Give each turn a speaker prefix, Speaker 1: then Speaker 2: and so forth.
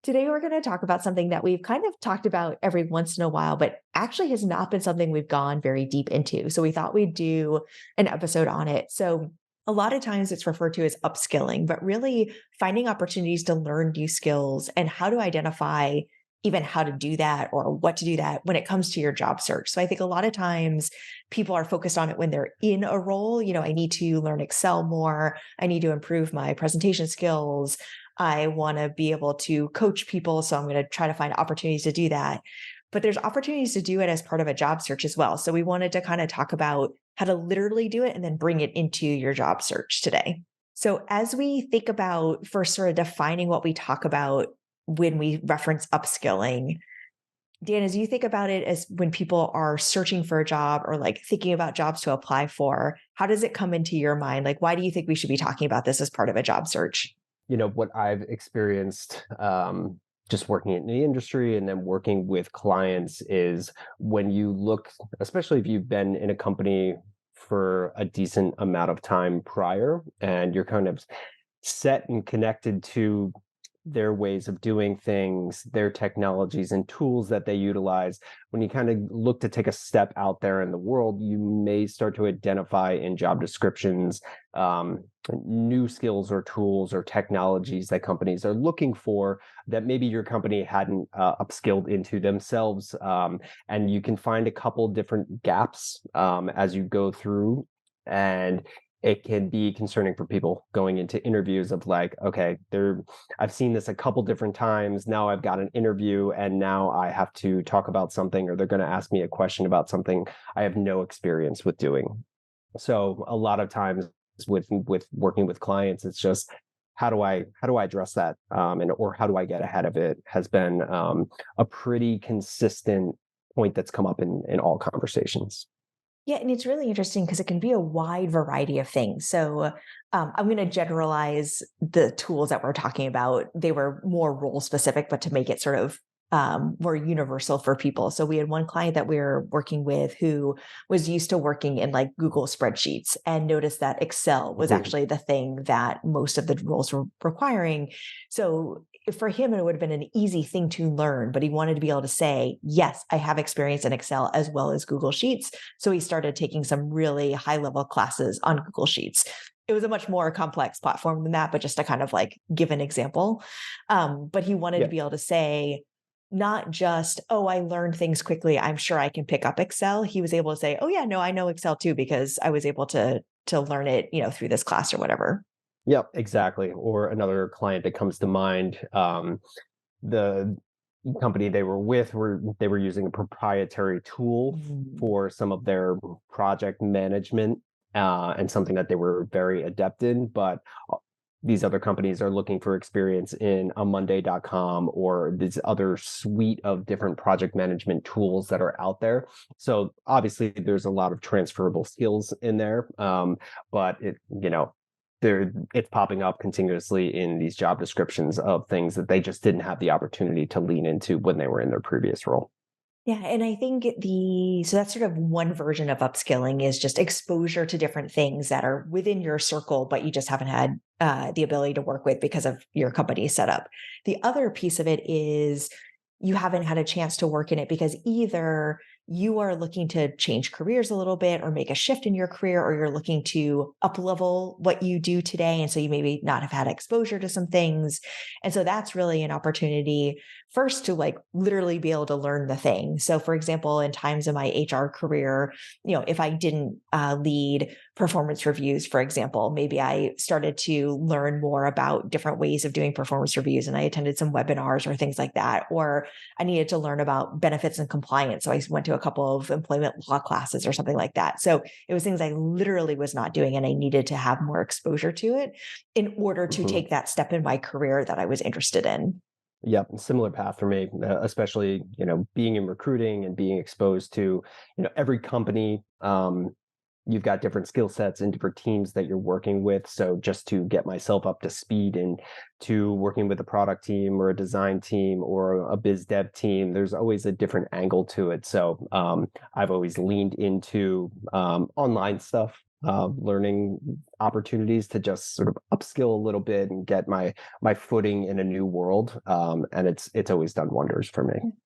Speaker 1: Today, we're going to talk about something that we've kind of talked about every once in a while, but actually has not been something we've gone very deep into. So, we thought we'd do an episode on it. So, a lot of times it's referred to as upskilling, but really finding opportunities to learn new skills and how to identify even how to do that or what to do that when it comes to your job search. So, I think a lot of times people are focused on it when they're in a role. I need to learn Excel more, I need to improve my presentation skills. I want to be able to coach people. So I'm going to try to find opportunities to do that. But there's opportunities to do it as part of a job search as well. So we wanted to kind of talk about how to literally do it and then bring it into your job search today. So as we think about first sort of defining what we talk about when we reference upskilling, Dan, as you think about it as when people are searching for a job or like thinking about jobs to apply for, how does it come into your mind? Like, why do you think we should be talking about this as part of a job search?
Speaker 2: What I've experienced just working in the industry and then working with clients is when you look, especially if you've been in a company for a decent amount of time prior and you're kind of set and connected to their ways of doing things, their technologies and tools that they utilize. When you kind of look to take a step out there in the world, you may start to identify in job descriptions new skills or tools or technologies that companies are looking for that maybe your company hadn't upskilled into themselves. And you can find a couple different gaps as you go through. And it can be concerning for people going into interviews of like, okay, I've seen this a couple different times. Now I've got an interview and now I have to talk about something, or they're going to ask me a question about something I have no experience with doing. So a lot of times with working with clients, it's just how do I address that, or how do I get ahead of it has been a pretty consistent point that's come up in all conversations.
Speaker 1: Yeah, and it's really interesting because it can be a wide variety of things. So I'm going to generalize the tools that we're talking about. They were more role specific, but to make it sort of more universal for people. So we had one client that we were working with who was used to working in like Google spreadsheets and noticed that Excel was
Speaker 2: Mhm.
Speaker 1: actually the thing that most of the roles were requiring. So for him, it would have been an easy thing to learn, but he wanted to be able to say, yes, I have experience in Excel as well as Google Sheets. So he started taking some really high level classes on Google Sheets. It was a much more complex platform than that, but just to kind of like give an example. But he wanted to
Speaker 2: Yeah.
Speaker 1: be able to say, not just, oh, I learned things quickly, I'm sure I can pick up Excel. He was able to say, oh yeah, no, I know Excel too because I was able to learn it, through this class or whatever.
Speaker 2: Yep, exactly. Or another client that comes to mind, the company they were with they were using a proprietary tool
Speaker 1: Mm.
Speaker 2: for some of their project management, and something that they were very adept in. But these other companies are looking for experience in a Monday.com or this other suite of different project management tools that are out there. So obviously, there's a lot of transferable skills in there, but it's popping up continuously in these job descriptions of things that they just didn't have the opportunity to lean into when they were in their previous role.
Speaker 1: Yeah, and I think so that's sort of one version of upskilling is just exposure to different things that are within your circle, but you just haven't had the ability to work with because of your company setup. The other piece of it is you haven't had a chance to work in it because either you are looking to change careers a little bit or make a shift in your career, or you're looking to up level what you do today. And so you maybe not have had exposure to some things. And so that's really an opportunity first to like literally be able to learn the thing. So for example, in times of my HR career, if I didn't lead performance reviews, for example, maybe I started to learn more about different ways of doing performance reviews and I attended some webinars or things like that. Or I needed to learn about benefits and compliance. So I went to a couple of employment law classes or something like that. So it was things I literally was not doing and I needed to have more exposure to it in order to
Speaker 2: Mhm.
Speaker 1: take that step in my career that I was interested in.
Speaker 2: Yep, similar path for me, especially being in recruiting and being exposed to every company. You've got different skill sets and different teams that you're working with. So just to get myself up to speed and to working with a product team or a design team or a biz dev team, there's always a different angle to it. So I've always leaned into online stuff. learning opportunities to just sort of upskill a little bit and get my footing in a new world. And it's always done wonders for me.